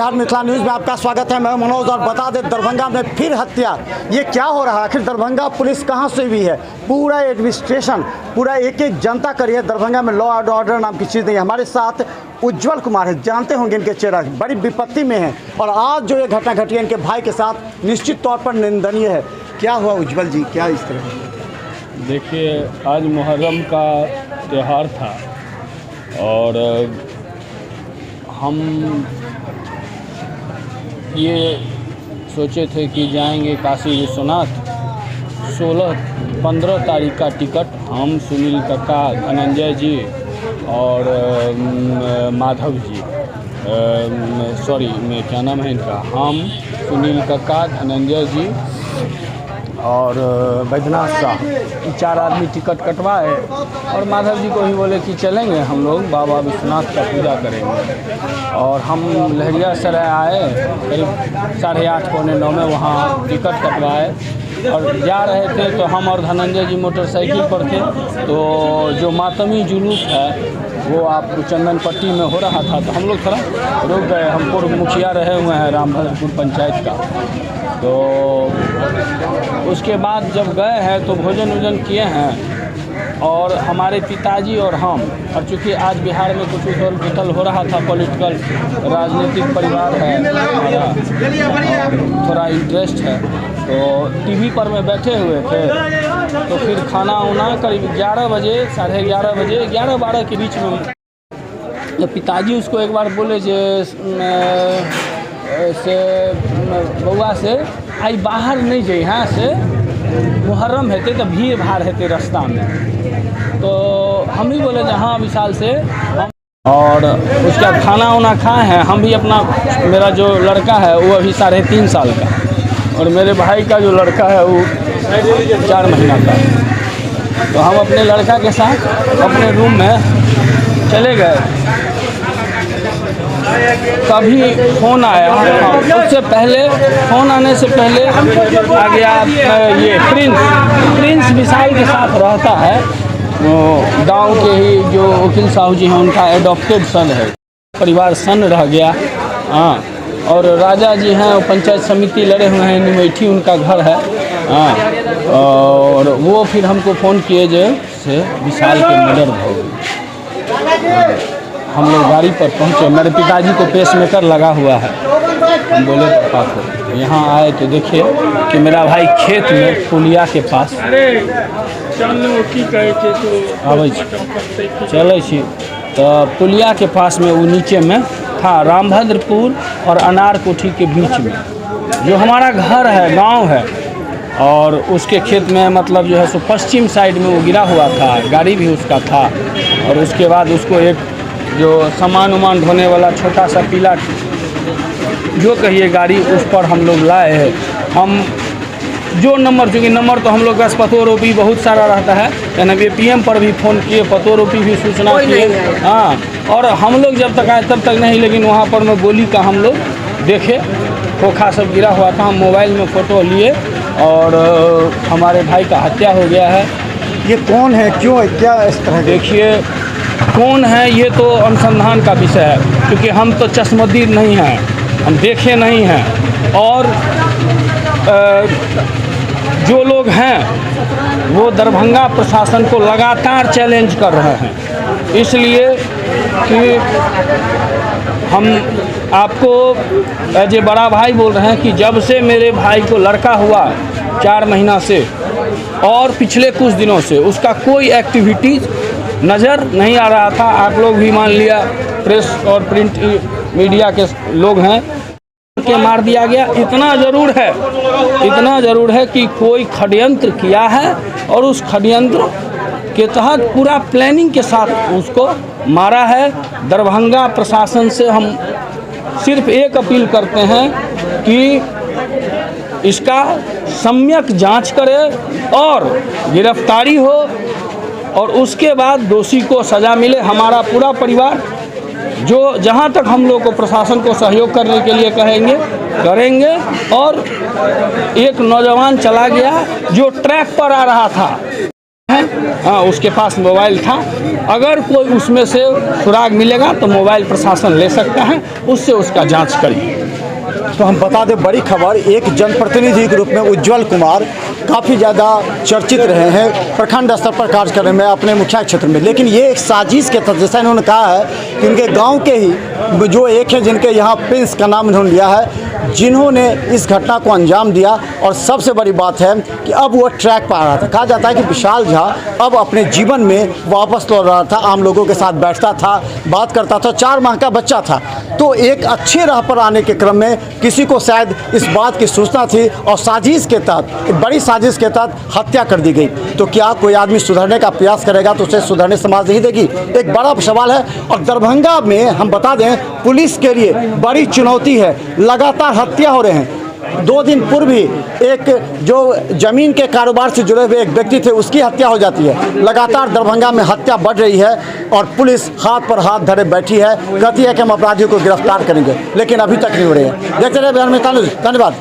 Bihar Mithila news में आपका स्वागत है। मैं मनोज और बता दें, दरभंगा में फिर हत्या। ये क्या हो रहा है? आखिर दरभंगा पुलिस कहाँ से हुई है? पूरा एडमिनिस्ट्रेशन, पूरा एक एक जनता करी है। दरभंगा में लॉ एंड ऑर्डर नाम की चीज़ नहीं है। हमारे साथ उज्जवल कुमार है, जानते होंगे इनके चेहरा, बड़ी विपत्ति में है। और आज जो ये घटना घटी है इनके भाई के साथ, निश्चित तौर पर निंदनीय है। क्या हुआ उज्जवल जी, क्या इस तरह? देखिए, आज मुहर्रम का त्यौहार था और हम ये सोचे थे कि जाएंगे काशी विश्वनाथ। 15 तारीख का टिकट हम, सुनील कक्का, धनंजय जी और माधव जी, क्या नाम है इनका, हम, सुनील कक्का, धनंजय जी और बैद्यनाथ शाह, 4 आदमी टिकट कटवाए और माधव जी को ही बोले कि चलेंगे हम लोग बाबा विश्वनाथ का पूजा करेंगे। और हम लहरियासराय आए, करीब 8:30 पौने 9 में वहाँ टिकट कटवाए और जा रहे थे तो हम और धनंजय जी मोटरसाइकिल पर थे। तो जो मातमी जुलूस है वो आप चंदन पट्टी में हो रहा था, तो हम लोग थोड़ा रुक गए। हम पूर्व मुखिया रहे हुए हैं रामभद्रपुर पंचायत का। तो उसके बाद जब गए हैं तो भोजन वोजन किए हैं और हमारे पिताजी और हम, और चूँकि आज बिहार में कुछ उथल पुथल हो रहा था, पॉलिटिकल राजनीतिक परिवार है हमारा, थोड़ा इंटरेस्ट है, तो टीवी पर में बैठे हुए थे। तो फिर खाना वाना करीब 11 बजे, 11:30 बजे, 11-12 के बीच में तो पिताजी उसको एक बार बोले से बउआ से आई बाहर नहीं जाए, हाँ से मुहर्रम हेते तो भीड़ भाड़ हेते रास्ता में। तो हम भी बोले हाँ विशाल से हम, और उसका खाना वाना खाए हैं। हम भी अपना, मेरा जो लड़का है वो अभी 3.5 साल का और मेरे भाई का जो लड़का है वो 4 महीना का। तो हम अपने लड़का के साथ अपने रूम में चले गए। तभी फ़ोन आया। उससे पहले, फ़ोन आने से पहले आ गया ये प्रिंस विशाल के साथ रहता है, गांव के ही जो वकील साहू जी हैं उनका एडॉप्टेड सन है, परिवार सन रह गया। हाँ, और राजा जी हैं, पंचायत समिति लड़े हुए हैं, निमेठी उनका घर है। हाँ, और वो फिर हमको फ़ोन किए जैसे विशाल के मर्डर हो गई। हम लोग गाड़ी पर पहुँचे। मेरे पिताजी को पेसमेकर लगा हुआ है। हम बोले पापा को, यहाँ आए तो देखिए कि मेरा भाई खेत में पुलिया के पास चले छी, तो पुलिया के पास में वो नीचे में था, रामभद्रपुर और अनार कोठी के बीच में जो हमारा घर है, गांव है, और उसके खेत में मतलब जो है सो पश्चिम साइड में वो गिरा हुआ था। गाड़ी भी उसका था। और उसके बाद उसको एक जो सामान उमान ढोने वाला छोटा सा पीला जो कहिए गाड़ी, उस पर हम लोग लाए हैं। हम जो नंबर, चूँकि नंबर तो हम लोग का पतो रोपी बहुत सारा रहता है, यानी PM पर भी फ़ोन किए, पतो रोपी भी सूचना किए। हाँ, और हम लोग जब तक आए तब तक नहीं, लेकिन वहाँ पर में गोली का हम लोग देखे, खोखा सब गिरा हुआ था। हम मोबाइल में फ़ोटो लिए और हमारे भाई का हत्या हो गया है। ये कौन है, क्यों है, क्या इस तरह? देखिए, कौन है ये तो अनुसंधान का विषय है, क्योंकि हम तो चश्मदीद नहीं हैं, हम देखे नहीं हैं। और जो लोग हैं वो दरभंगा प्रशासन को लगातार चैलेंज कर रहे हैं, इसलिए कि हम आपको एज ए बड़ा भाई बोल रहे हैं कि जब से मेरे भाई को लड़का हुआ 4 महीना से और पिछले कुछ दिनों से उसका कोई एक्टिविटीज़ नज़र नहीं आ रहा था। आप लोग भी मान लिया, प्रेस और प्रिंट मीडिया के लोग हैं के मार दिया गया। इतना ज़रूर है कि कोई षड्यंत्र किया है और उस षड्यंत्र के तहत पूरा प्लानिंग के साथ उसको मारा है। दरभंगा प्रशासन से हम सिर्फ एक अपील करते हैं कि इसका सम्यक जांच करे और गिरफ्तारी हो और उसके बाद दोषी को सज़ा मिले। हमारा पूरा परिवार जो जहाँ तक हम लोग को प्रशासन को सहयोग करने के लिए करेंगे। और एक नौजवान चला गया जो ट्रैक पर आ रहा था, हाँ, उसके पास मोबाइल था। अगर कोई उसमें से सुराग मिलेगा तो मोबाइल प्रशासन ले सकता है, उससे उसका जांच करिए। तो हम बता दें बड़ी खबर, एक जनप्रतिनिधि के रूप में उज्जवल कुमार काफ़ी ज़्यादा चर्चित रहे हैं प्रखंड स्तर पर कार्य करने में अपने मुखिया क्षेत्र में, लेकिन ये एक साजिश के तहत, जैसा इन्होंने कहा है कि उनके गांव के ही जो एक है जिनके यहाँ प्रिंस का नाम इन्होंने लिया है, जिन्होंने इस घटना को अंजाम दिया। और सबसे बड़ी बात है कि अब वो ट्रैक पर आ रहा था। कहा जाता है कि विशाल झा अब अपने जीवन में वापस लौट रहा था, आम लोगों के साथ बैठता था, बात करता था, 4 माह का बच्चा था। तो एक अच्छे राह पर आने के क्रम में किसी को शायद इस बात की सूचना थी और साजिश के तहत, एक बड़ी साजिश के तहत हत्या कर दी गई। तो क्या कोई आदमी सुधरने का प्रयास करेगा तो उसे सुधरने समाज नहीं देगी? एक बड़ा सवाल है। और दरभंगा में हम बता दें पुलिस के लिए बड़ी चुनौती है, लगातार हत्या हो रहे हैं। 2 दिन पूर्व ही एक जो जमीन के कारोबार से जुड़े हुए एक व्यक्ति थे उसकी हत्या हो जाती है। लगातार दरभंगा में हत्या बढ़ रही है और पुलिस हाथ पर हाथ धरे बैठी है, कहती है कि हम अपराधियों को गिरफ्तार करेंगे, लेकिन अभी तक नहीं हो रहे हैं। देखते रहे बिहार में। धन्यवाद।